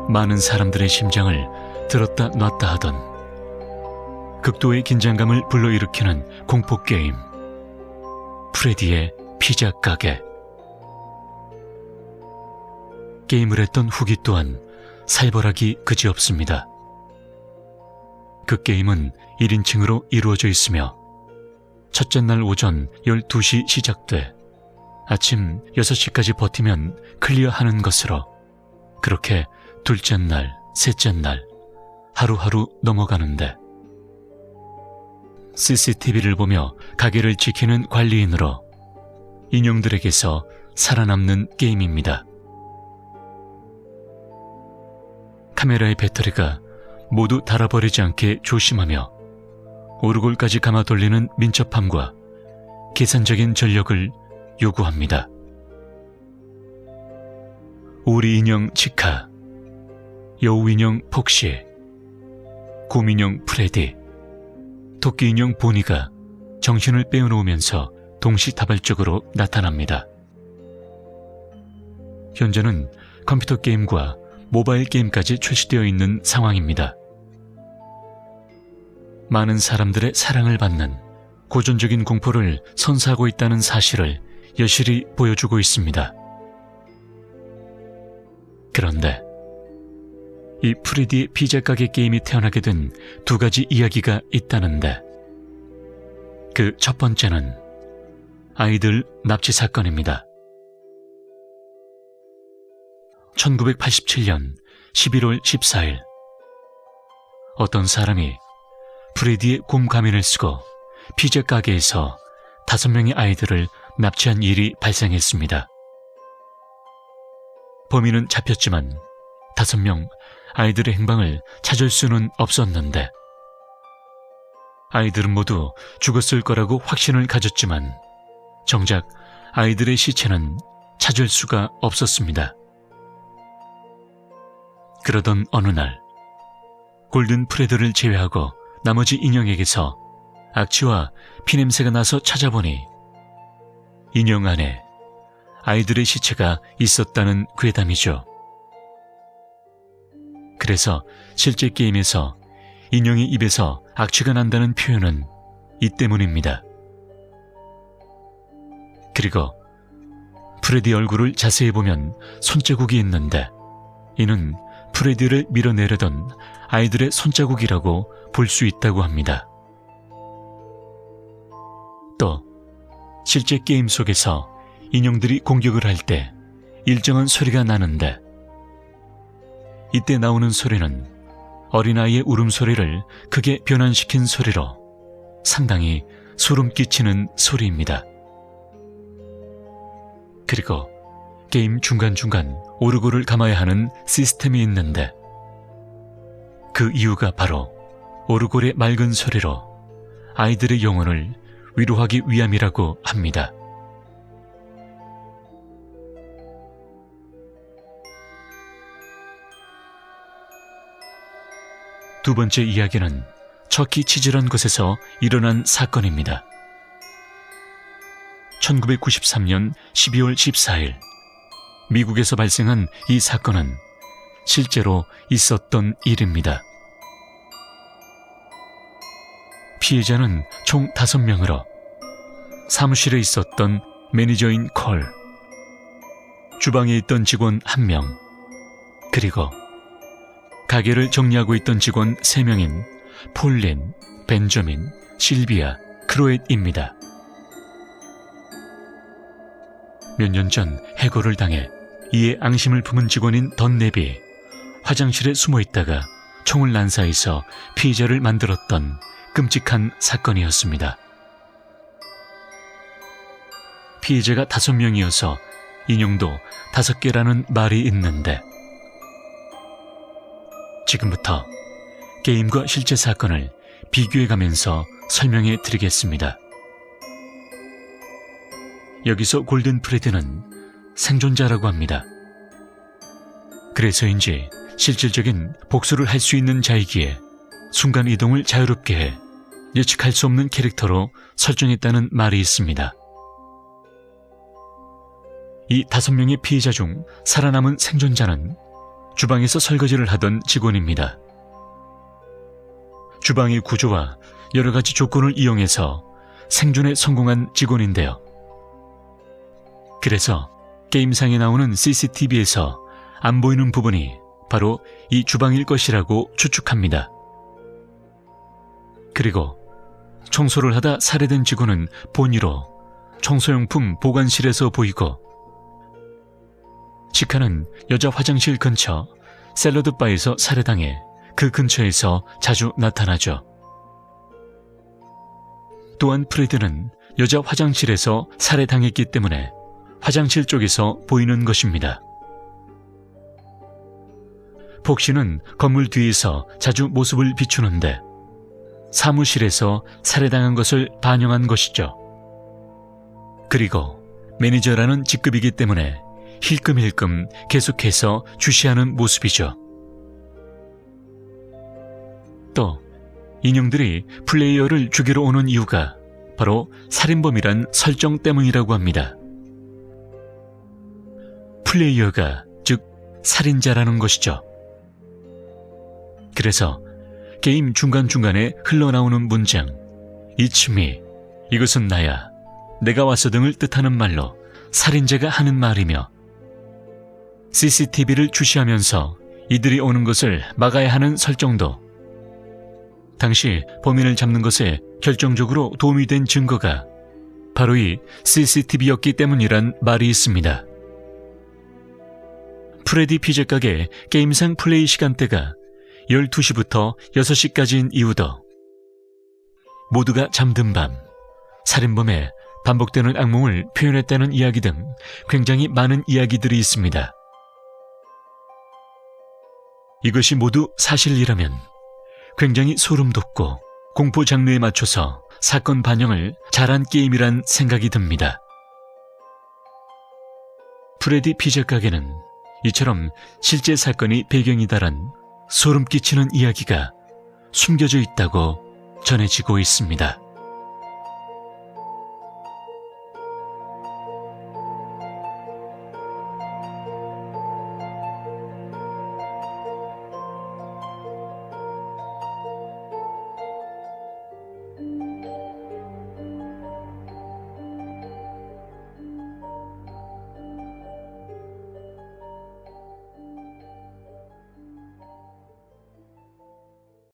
많은 사람들의 심장을 들었다 놨다 하던 극도의 긴장감을 불러일으키는 공포게임 프레디의 피자 가게. 게임을 했던 후기 또한 살벌하기 그지없습니다. 그 게임은 1인칭으로 이루어져 있으며 첫째 날 오전 12시 시작돼 아침 6시까지 버티면 클리어하는 것으로 그렇게 둘째 날, 셋째 날 하루하루 넘어가는데 CCTV를 보며 가게를 지키는 관리인으로 인형들에게서 살아남는 게임입니다. 카메라의 배터리가 모두 닳아버리지 않게 조심하며 오르골까지 감아 돌리는 민첩함과 계산적인 전력을 요구합니다. 오리 인형 치카, 여우 인형 폭시, 곰 인형 프레디, 토끼 인형 보니가 정신을 빼어놓으면서 동시다발적으로 나타납니다. 현재는 컴퓨터 게임과 모바일 게임까지 출시되어 있는 상황입니다. 많은 사람들의 사랑을 받는 고전적인 공포를 선사하고 있다는 사실을 여실히 보여주고 있습니다. 그런데 이 프레디의 피자 가게 게임이 태어나게 된 두 가지 이야기가 있다는데 그 첫 번째는 아이들 납치 사건입니다. 1987년 11월 14일 어떤 사람이 프레디의 곰 가면을 쓰고 피자 가게에서 5명의 아이들을 납치한 일이 발생했습니다. 범인은 잡혔지만 5명 아이들의 행방을 찾을 수는 없었는데 아이들은 모두 죽었을 거라고 확신을 가졌지만 정작 아이들의 시체는 찾을 수가 없었습니다. 그러던 어느 날 골든 프레드를 제외하고 나머지 인형에게서 악취와 피냄새가 나서 찾아보니 인형 안에 아이들의 시체가 있었다는 괴담이죠. 그래서 실제 게임에서 인형의 입에서 악취가 난다는 표현은 이 때문입니다. 그리고 프레디 얼굴을 자세히 보면 손자국이 있는데 이는 프레디를 밀어내려던 아이들의 손자국이라고 볼 수 있다고 합니다. 또 실제 게임 속에서 인형들이 공격을 할 때 일정한 소리가 나는데 이때 나오는 소리는 어린아이의 울음소리를 크게 변환시킨 소리로 상당히 소름 끼치는 소리입니다. 그리고 게임 중간중간 오르골을 감아야 하는 시스템이 있는데 그 이유가 바로 오르골의 맑은 소리로 아이들의 영혼을 위로하기 위함이라고 합니다. 두 번째 이야기는 터키 치즈란 곳에서 일어난 사건입니다. 1993년 12월 14일 미국에서 발생한 이 사건은 실제로 있었던 일입니다. 피해자는 총 5명으로 사무실에 있었던 매니저인 콜, 주방에 있던 직원 1명, 그리고 가게를 정리하고 있던 직원 3명인 폴린, 벤저민, 실비아, 크로엣입니다. 몇 년 전 해고를 당해 이에 앙심을 품은 직원인 던네비, 화장실에 숨어 있다가 총을 난사해서 피해자를 만들었던 끔찍한 사건이었습니다. 피해자가 5명이어서 인형도 5개라는 말이 있는데 지금부터 게임과 실제 사건을 비교해가면서 설명해 드리겠습니다. 여기서 골든 프레드는 생존자라고 합니다. 그래서인지 실질적인 복수를 할 수 있는 자이기에 순간이동을 자유롭게 해 예측할 수 없는 캐릭터로 설정했다는 말이 있습니다. 이 5명의 피해자 중 살아남은 생존자는 주방에서 설거지를 하던 직원입니다. 주방의 구조와 여러 가지 조건을 이용해서 생존에 성공한 직원인데요. 그래서 게임상에 나오는 CCTV에서 안 보이는 부분이 바로 이 주방일 것이라고 추측합니다. 그리고 청소를 하다 살해된 직원은 본의로 청소용품 보관실에서 보이고, 치카는 여자 화장실 근처 샐러드바에서 살해당해 그 근처에서 자주 나타나죠. 또한 프레드는 여자 화장실에서 살해당했기 때문에 화장실 쪽에서 보이는 것입니다. 폭시는 건물 뒤에서 자주 모습을 비추는데 사무실에서 살해당한 것을 반영한 것이죠. 그리고 매니저라는 직급이기 때문에 힐끔힐끔 계속해서 주시하는 모습이죠. 또 인형들이 플레이어를 죽이러 오는 이유가 바로 살인범이란 설정 때문이라고 합니다. 플레이어가 즉 살인자라는 것이죠. 그래서 게임 중간중간에 흘러나오는 문장 It's me, 이것은 나야, 내가 왔어 등을 뜻하는 말로 살인자가 하는 말이며, CCTV를 주시하면서 이들이 오는 것을 막아야 하는 설정도 당시 범인을 잡는 것에 결정적으로 도움이 된 증거가 바로 이 CCTV였기 때문이란 말이 있습니다. 프레디 피자 가게 게임상 플레이 시간대가 12시부터 6시까지인 이유도 모두가 잠든 밤, 살인범의 반복되는 악몽을 표현했다는 이야기 등 굉장히 많은 이야기들이 있습니다. 이것이 모두 사실이라면 굉장히 소름 돋고 공포 장르에 맞춰서 사건 반영을 잘한 게임이란 생각이 듭니다. 프레디 피자 가게는 이처럼 실제 사건이 배경이다란 소름 끼치는 이야기가 숨겨져 있다고 전해지고 있습니다.